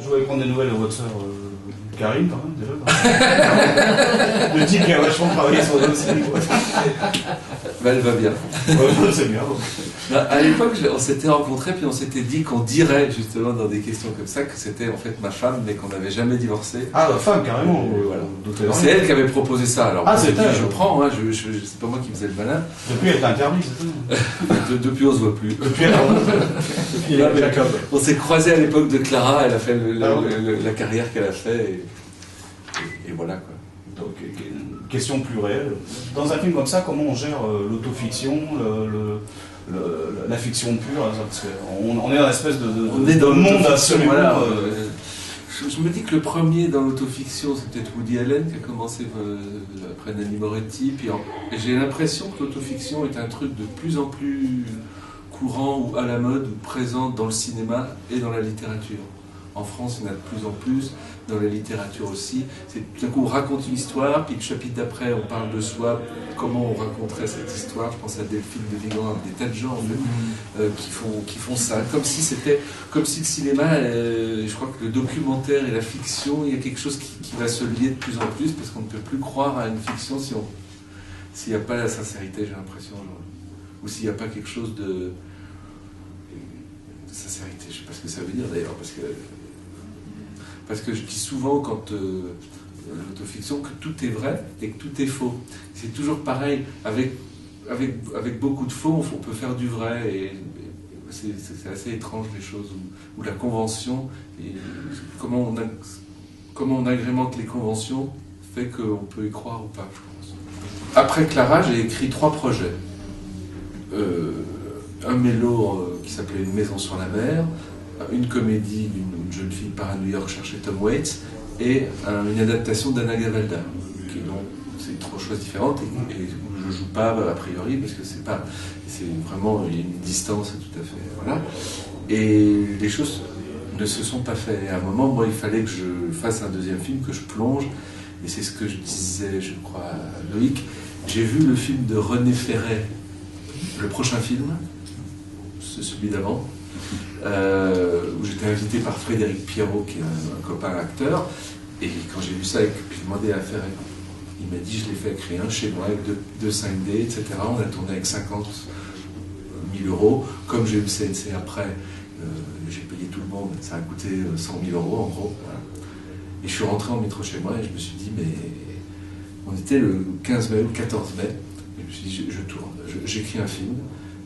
Je voulais prendre des nouvelles de votre sœur Karine, quand même, déjà. Le type qui a vachement travaillé sur le dossier. Ben, elle va bien. C'est bien. À l'époque, on s'était rencontrés, puis on s'était dit qu'on dirait, justement, dans des questions comme ça, que c'était en fait ma femme, mais qu'on n'avait jamais divorcé. Ah, la femme, carrément. Voilà. C'est elle qui avait proposé ça. Alors, c'est elle. Je prends, hein, c'est pas moi qui faisais le malin. Depuis, elle est interdite, c'est ça. Depuis, on se voit plus. Depuis, Jacob. On s'est croisés à l'époque de Clara, elle a fait la carrière qu'elle a fait, et voilà, quoi. Donc, question plus réelle. Dans un film comme ça, comment on gère l'autofiction, la fiction pure? Parce qu'on est dans une espèce de monde absolument... Voilà, je me dis que le premier dans l'autofiction, c'est peut-être Woody Allen qui a commencé après Nanni Moretti. Puis j'ai l'impression que l'autofiction est un truc de plus en plus courant ou à la mode ou présent dans le cinéma et dans la littérature. En France, il y en a de plus en plus, dans la littérature aussi. C'est tout d'un coup, on raconte une histoire, puis le chapitre d'après, on parle de soi, comment on raconterait cette histoire. Je pense à Delphine de Vigan, des tas de gens en fait, qui font ça, comme si le cinéma, je crois que le documentaire et la fiction, il y a quelque chose qui va se lier de plus en plus, parce qu'on ne peut plus croire à une fiction s'il n'y a pas la sincérité, j'ai l'impression, ou s'il n'y a pas quelque chose de sincérité. Je ne sais pas ce que ça veut dire d'ailleurs, parce que je dis souvent quand l'autofiction que tout est vrai et que tout est faux. C'est toujours pareil, avec beaucoup de faux, on peut faire du vrai, et c'est assez étrange les choses, où la convention, et comment on agrémente les conventions, fait qu'on peut y croire ou pas, je pense. Après Clara, j'ai écrit 3 projets. Un mélo qui s'appelait Une maison sur la mer, une comédie d'une jeune fille part à New York chercher Tom Waits, et une adaptation d'Anna Gavalda, c'est 3 choses différentes, et où je joue pas a priori, parce que c'est vraiment, il y a une distance tout à fait, voilà. Et les choses ne se sont pas faites. Et à un moment, moi, il fallait que je fasse un deuxième film, que je plonge, et c'est ce que je disais, je crois, à Loïc. J'ai vu le film de René Ferret, le prochain film, c'est celui d'avant, où j'étais invité par Frédéric Pierrot, qui est un copain acteur, et quand j'ai vu ça, puis demandé à Ferret, il m'a dit, je l'ai fait créer un chez moi, avec deux 5D, etc. On a tourné avec 50 000 €, comme j'ai eu le CNC après, j'ai payé tout le monde, ça a coûté 100 000 € en gros, voilà. Et je suis rentré en métro chez moi, et je me suis dit, mais on était le 15 mai ou le 14 mai, et je me suis dit, je tourne, j'écris un film,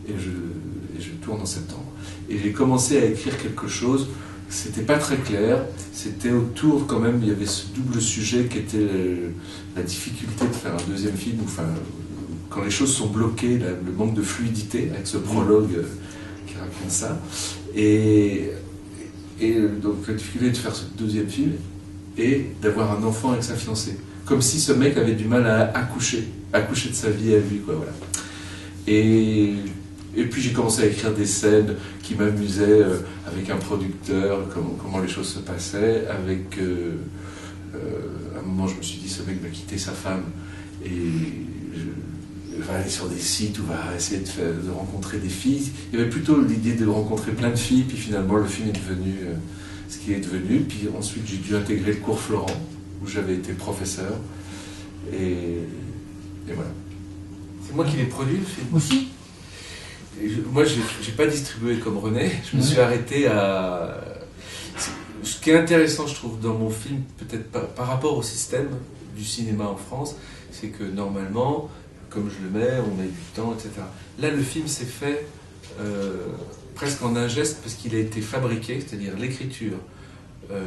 et je tourne en septembre. Et j'ai commencé à écrire quelque chose, c'était pas très clair, c'était autour quand même, il y avait ce double sujet qui était la difficulté de faire un deuxième film, enfin, quand les choses sont bloquées, le manque de fluidité, avec ce prologue qui raconte ça, et donc la difficulté de faire ce deuxième film, et d'avoir un enfant avec sa fiancée. Comme si ce mec avait du mal à accoucher de sa vie à lui, quoi, voilà. Et puis j'ai commencé à écrire des scènes qui m'amusaient avec un producteur, comment les choses se passaient, avec... à un moment, je me suis dit, ce mec va quitter sa femme, et va aller sur des sites où va essayer de rencontrer des filles. Il y avait plutôt l'idée de rencontrer plein de filles, puis finalement le film est devenu ce qu'il est devenu. Puis ensuite j'ai dû intégrer le cours Florent, où j'avais été professeur, et voilà. C'est moi qui l'ai produit, le film aussi. Moi, je n'ai pas distribué comme René, je me suis arrêté à... Ce qui est intéressant, je trouve, dans mon film, peut-être par rapport au système du cinéma en France, c'est que normalement, comme je le mets, on met du temps, etc. Là, le film s'est fait presque en un geste, parce qu'il a été fabriqué, c'est-à-dire l'écriture,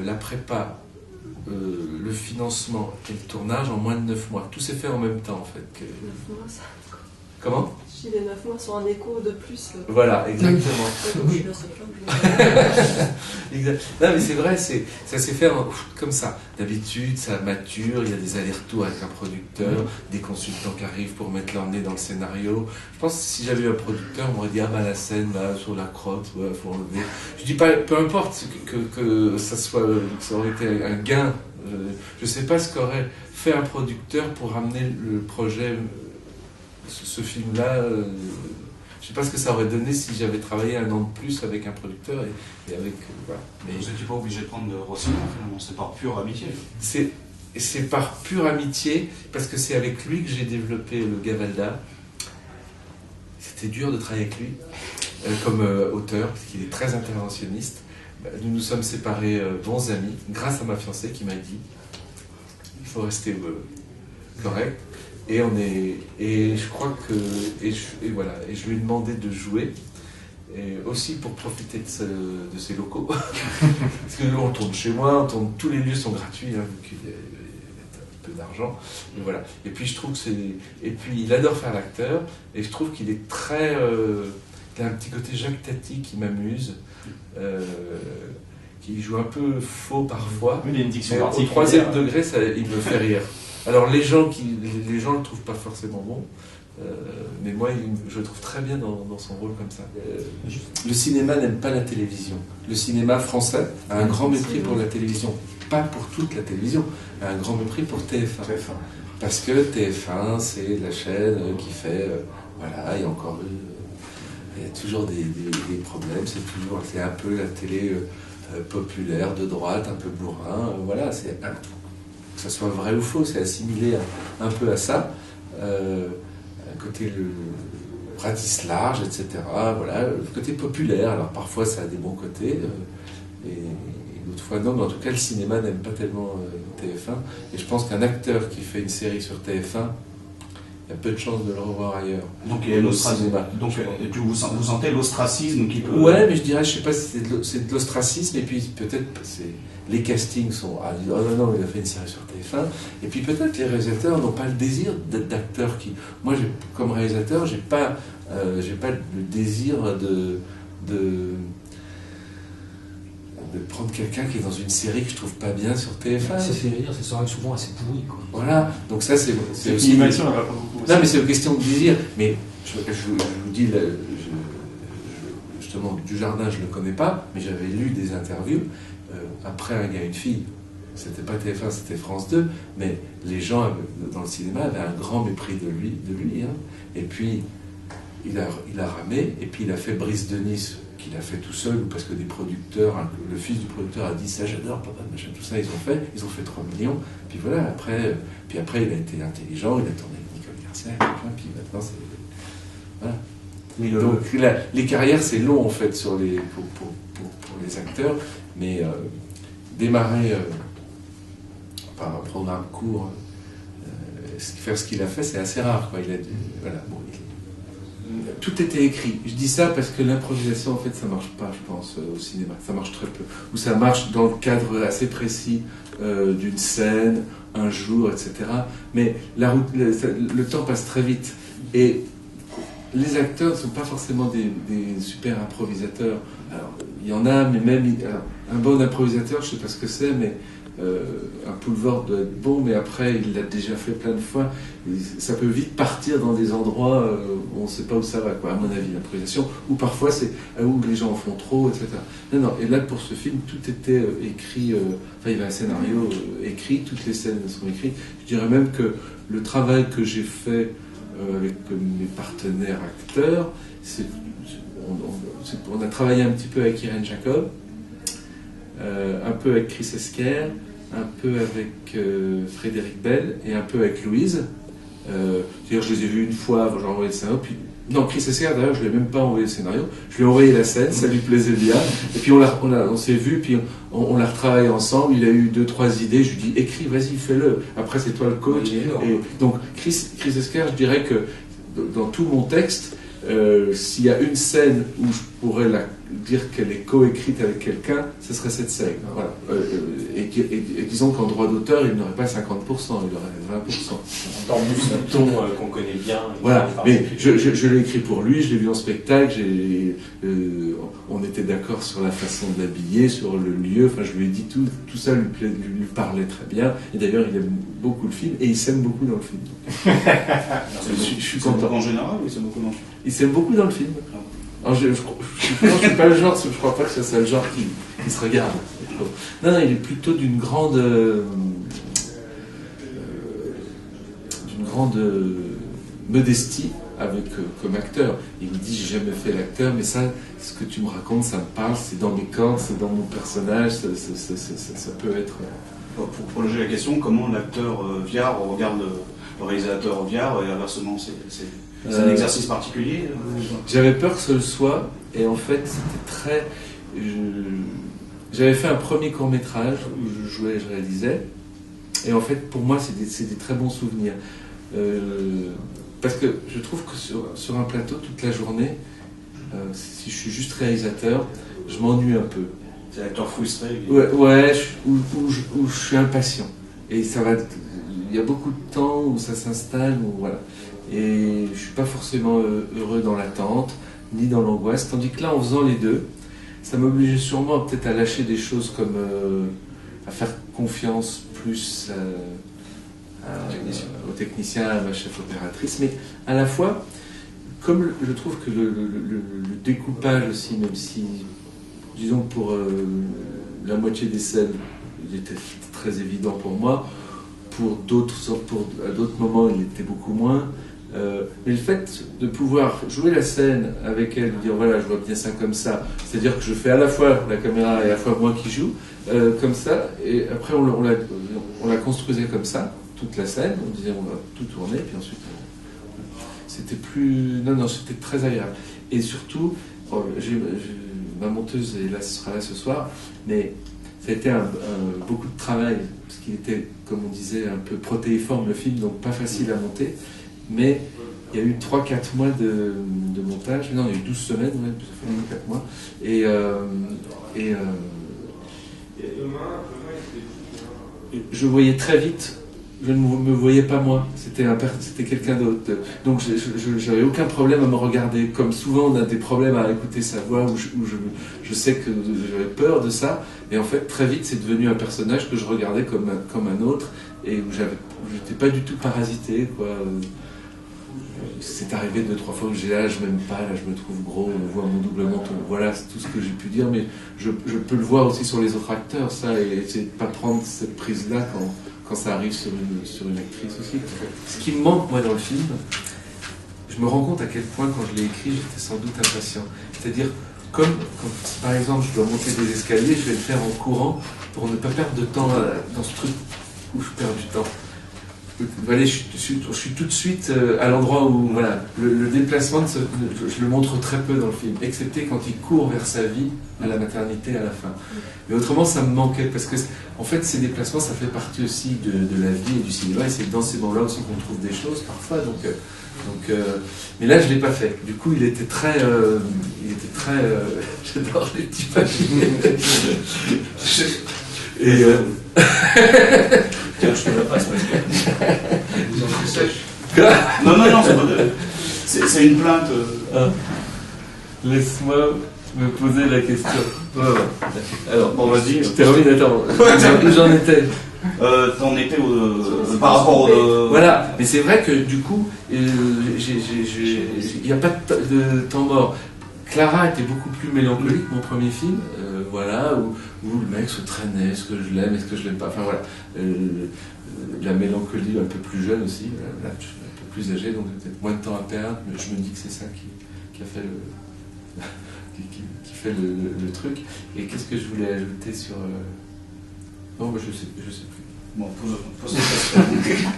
la prépa, le financement et le tournage en moins de 9 mois. Tout s'est fait en même temps, en fait. 9 mois, ça... Comment ? Si les 9 mois sont un écho de plus. Voilà, exactement. Oui. Exact. Non, mais c'est vrai, ça s'est fait comme ça. D'habitude, ça mature, il y a des allers-retours avec un producteur, des consultants qui arrivent pour mettre leur nez dans le scénario. Je pense que si j'avais eu un producteur, on m'aurait dit, ah bah la scène, là, sur la crotte, ouais, faut enlever. Je dis pas, peu importe que ça aurait été un gain. Je sais pas ce qu'aurait fait un producteur pour ramener le projet, ce film-là. Je sais pas ce que ça aurait donné si j'avais travaillé un an de plus avec un producteur et avec voilà. Mais vous n'étiez pas obligé de prendre Rossini, finalement, c'est par pure amitié. C'est par pure amitié, parce que c'est avec lui que j'ai développé le Gavalda. C'était dur de travailler avec lui comme auteur, parce qu'il est très interventionniste. Nous nous sommes séparés bons amis, grâce à ma fiancée qui m'a dit il faut rester correct. Et je crois que voilà, et je lui ai demandé de jouer, et aussi pour profiter de ses locaux, parce que nous on tourne chez moi, tous les lieux sont gratuits, hein, vu qu'il y a un peu d'argent, et voilà. Et puis je trouve que et puis il adore faire l'acteur, et je trouve qu'il est très, il a un petit côté Jacques Tati qui m'amuse. Qui joue un peu faux parfois, il a une diction au troisième degré, il me fait rire. Alors les gens le trouvent pas forcément bon, mais moi je le trouve très bien dans son rôle comme ça. Le cinéma n'aime pas la télévision. Le cinéma français a un grand mépris pour la télévision, pas pour toute la télévision, a un grand mépris pour TF1. Parce que TF1 c'est la chaîne qui fait, voilà, il y a encore il y a toujours des problèmes, c'est un peu la télé populaire, de droite, un peu bourrin, voilà, que ça soit vrai ou faux, c'est assimilé un peu à ça, côté le ratisse large, etc., voilà, le côté populaire, alors parfois ça a des bons côtés, et d'autres fois non, mais en tout cas le cinéma n'aime pas tellement TF1, et je pense qu'un acteur qui fait une série sur TF1, il y a peu de chances de le revoir ailleurs. Donc il y a l'ostracisme. Donc vous sentez l'ostracisme qui peut... Ouais, mais je dirais, je sais pas si c'est de l'ostracisme, et puis peut-être les castings sont... Ah non, il a fait une série sur TF1, et puis peut-être les réalisateurs n'ont pas le désir d'être d'acteurs qui... Moi, comme réalisateur, j'ai pas le désir de prendre quelqu'un qui est dans une série que je trouve pas bien sur TF1. C'est souvent assez pourri, quoi. Voilà, donc ça c'est aussi... L'animation, elle va pas beaucoup aussi. Non, mais c'est une question de désir. Mais je vous dis, justement, Dujardin, je le connais pas, mais j'avais lu des interviews. Après Un gars, une fille, c'était pas TF1, c'était France 2, mais les gens dans le cinéma avaient un grand mépris de lui. Hein. Et puis, il a ramé, et puis il a fait Brice de Nice, qu'il a fait tout seul, ou parce que des producteurs, le fils du producteur a dit ça, j'adore, papa, machin, tout ça, ils ont fait 3 millions, puis voilà, après il a été intelligent, il a tourné avec Nicole Garcia, puis maintenant c'est... Voilà. Donc les carrières, c'est long en fait pour les acteurs, mais démarrer par un programme court, faire ce qu'il a fait, c'est assez rare, quoi. Voilà, bon, tout était écrit. Je dis ça parce que l'improvisation, en fait, ça marche pas, je pense, au cinéma. Ça marche très peu. Ou ça marche dans le cadre assez précis d'une scène, un jour, etc. Mais le temps passe très vite. Et les acteurs ne sont pas forcément des super improvisateurs. Alors, il y en a, mais même un bon improvisateur, je ne sais pas ce que c'est, mais un Poulvord doit être bon, mais après, il l'a déjà fait plein de fois. Ça peut vite partir dans des endroits où on ne sait pas où ça va, quoi, à mon avis, l'improvisation. Ou parfois, c'est où les gens en font trop, etc. Non, et là, pour ce film, tout était écrit. Enfin, il y avait un scénario écrit, toutes les scènes sont écrites. Je dirais même que le travail que j'ai fait avec mes partenaires acteurs, on a travaillé un petit peu avec Irène Jacob, un peu avec Chris Esquer, un peu avec Frédéric Bell et un peu avec Louise. C'est-à-dire, je les ai vus une fois, j'ai envoyé le scénario, puis... Non, Chris Esquer, d'ailleurs, je ne lui ai même pas envoyé le scénario, je lui ai envoyé la scène, ça lui plaisait bien, et puis on s'est vus, puis on l'a retravaillé ensemble, il a eu 2-3 idées, je lui ai dit, écris, vas-y, fais-le, après c'est toi le coach. Et donc, Chris Esquer, je dirais que dans tout mon texte, s'il y a une scène où je pourrais dire qu'elle est coécrite avec quelqu'un, ce serait cette scène. Voilà. Et disons qu'en droit d'auteur, il n'aurait pas 50%, il aurait 20%. Dans un ton qu'on connaît bien. Voilà, mais je l'ai écrit pour lui, je l'ai vu en spectacle, on était d'accord sur la façon de l'habiller, sur le lieu, enfin je lui ai dit tout ça lui parlait très bien, et d'ailleurs il aime beaucoup le film, et il s'aime beaucoup dans le film. Je suis content. En général, oui, c'est beaucoup dans le film. Il s'aime beaucoup dans le film. Alors, je suis pas le genre, je crois pas que ce soit le genre qui se regarde. Non, il est plutôt d'une grande modestie avec, comme acteur. Il me dit, j'ai jamais fait l'acteur, mais ça, ce que tu me racontes, ça me parle, c'est dans mes cordes, c'est dans mon personnage, ça peut être... Pour prolonger la question, comment l'acteur Viard regarde le réalisateur Viard et inversement, c'est un exercice particulier J'avais peur que ce le soit, et en fait, c'était très... J'avais fait un premier court-métrage où je jouais, je réalisais, et en fait, pour moi, c'est des très bons souvenirs. Parce que je trouve que sur un plateau, toute la journée, si je suis juste réalisateur, je m'ennuie un peu. C'est l'acteur frustré. Ouais, où je suis impatient. Et ça va... Il y a beaucoup de temps où ça s'installe, voilà. Et je suis pas forcément heureux dans l'attente, ni dans l'angoisse. Tandis que là, en faisant les deux, ça m'obligeait sûrement peut-être à lâcher des choses comme à faire confiance plus au technicien, à ma chef opératrice, mais à la fois, comme je trouve que le découpage aussi, même si, disons que pour la moitié des scènes, il était très évident pour moi, à d'autres moments, il était beaucoup moins. Mais le fait de pouvoir jouer la scène avec elle, de dire voilà, je vois bien ça comme ça, c'est-à-dire que je fais à la fois la caméra et à la fois moi qui joue, comme ça, et après on la construisait comme ça, toute la scène, on disait on va tout tourner, puis ensuite c'était plus... Non, c'était très agréable. Et surtout, ma monteuse sera là ce soir, mais ça a été beaucoup de travail, parce qu'il était, comme on disait, un peu protéiforme le film, donc pas facile à monter. Mais il y a eu 3-4 mois de montage. Non, il y a eu 12 semaines, ouais, ça fait 4 mois. Et je voyais très vite, je ne me voyais pas moi, c'était quelqu'un d'autre. Donc je n'avais aucun problème à me regarder. Comme souvent on a des problèmes à écouter sa voix, où je sais que j'avais peur de ça. Et en fait, très vite, c'est devenu un personnage que je regardais comme un autre, et où j'étais pas du tout parasité, quoi. C'est arrivé 2-3 fois où j'ai là, je m'aime pas, là je me trouve gros, on voit mon double menton. Voilà, c'est tout ce que j'ai pu dire, mais je peux le voir aussi sur les autres acteurs, ça, et essayer de pas prendre cette prise-là quand ça arrive sur une actrice aussi. Ce qui me manque, moi, dans le film, je me rends compte à quel point, quand je l'ai écrit, j'étais sans doute impatient. C'est-à-dire, comme quand, par exemple, je dois monter des escaliers, je vais le faire en courant pour ne pas perdre de temps dans ce truc où je perds du temps. Allez, je suis tout de suite à l'endroit où, voilà, le déplacement, je le montre très peu dans le film, excepté quand il court vers sa vie à la maternité à la fin. Mais autrement, ça me manquait, parce que, en fait, ces déplacements, ça fait partie aussi de la vie et du cinéma, et c'est dans ces moments-là aussi qu'on trouve des choses, parfois, mais là, je ne l'ai pas fait. Du coup, il était très... j'adore les petits papiers. Et... Tiens, je te la passe parce que... Vous en faites sèche. Non, c'est pas de... C'est une plainte. Laisse-moi me poser la question. Voilà. Alors, Bon, vas-y. je termine, attends. Où j'en étais T'en étais par rapport au... Voilà, mais c'est vrai que du coup, il n'y a pas de temps mort. Clara était beaucoup plus mélancolique, mon premier film, voilà, où le mec se traînait, est-ce que je l'aime, est-ce que je l'aime pas, enfin voilà. La mélancolie un peu plus jeune aussi, là, je suis un peu plus âgé, donc j'ai peut-être moins de temps à perdre, mais je me dis que c'est ça qui a fait qui fait le truc. Et qu'est-ce que je voulais ajouter sur... Non, mais je sais plus. Bon, pose une question.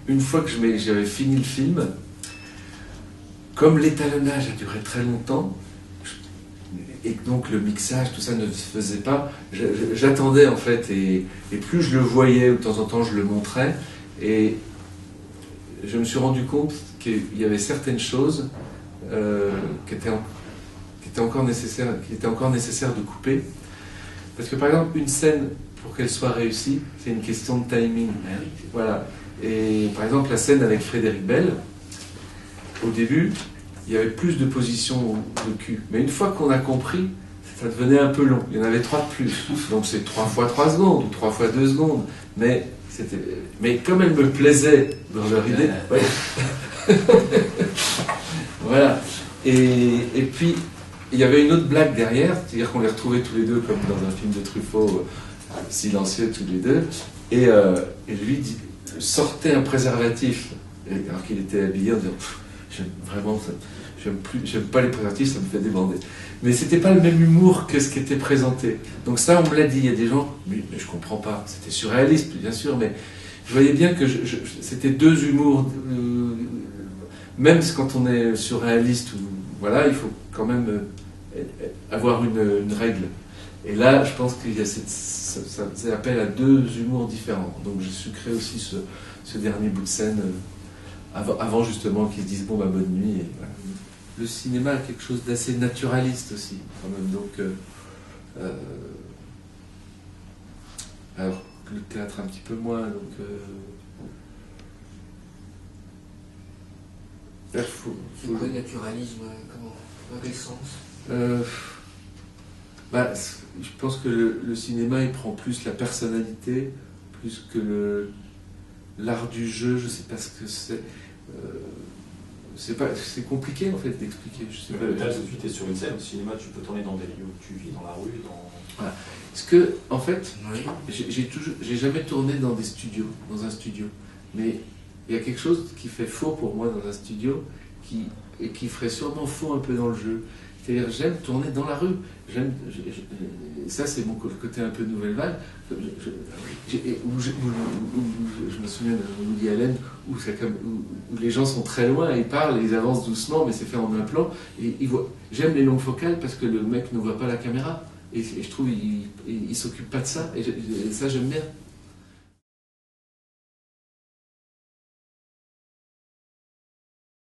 Une fois que j'avais fini le film, comme l'étalonnage a duré très longtemps, et que donc le mixage, tout ça ne se faisait pas, j'attendais en fait, et plus je le voyais, de temps en temps je le montrais, et je me suis rendu compte qu'il y avait certaines choses qui étaient encore nécessaires de couper. Parce que par exemple, une scène, pour qu'elle soit réussie, c'est une question de timing. Voilà. Et par exemple, la scène avec Frédéric Bell, au début, il y avait plus de positions de cul. Mais une fois qu'on a compris, ça devenait un peu long. Il y en avait 3 de plus. Donc c'est 3 fois 3 secondes ou 3 fois 2 secondes. Mais comme elle me plaisait dans leur idée... Ouais. Voilà. Et puis, il y avait une autre blague derrière, c'est-à-dire qu'on les retrouvait tous les deux comme dans un film de Truffaut, silencieux tous les deux. Et lui sortait un préservatif alors qu'il était habillé en disant j'aime vraiment ça, j'aime pas les préservatifs, ça me fait débander. Mais c'était pas le même humour que ce qui était présenté. Donc ça, on me l'a dit. Il y a des gens, mais je comprends pas. C'était surréaliste, bien sûr, mais je voyais bien que c'était deux humours. Même quand on est surréaliste, voilà, il faut quand même avoir une règle. Et là, je pense qu'il y a ça fait appel à deux humours différents. Donc j'ai sucré aussi ce dernier bout de scène avant justement qu'ils se disent bon bah bonne nuit. Et voilà. Le cinéma a quelque chose d'assez naturaliste aussi, quand même. Donc, alors que le théâtre un petit peu moins. Donc, C'est quoi le naturalisme? Comment? Dans quel sens? Je pense que le cinéma il prend plus la personnalité, plus que l'art du jeu. Je sais pas ce que c'est. C'est compliqué en fait d'expliquer. Je sais pas. Le théâtre, tu es sur une scène. Au cinéma, tu peux tourner dans des lieux où tu vis, dans la rue. Voilà. Parce que, en fait, Oui. j'ai jamais tourné dans un studio. Mais il y a quelque chose qui fait faux pour moi dans un studio et qui ferait sûrement faux un peu dans le jeu. C'est-à-dire, j'aime tourner dans la rue. Ça, c'est mon côté un peu nouvelle vague. Je me souviens de Woody Allen où les gens sont très loin, ils parlent, ils avancent doucement, mais c'est fait en un plan. Et j'aime les longues focales parce que le mec ne voit pas la caméra. Et je trouve qu'il ne s'occupe pas de ça. Et ça, j'aime bien.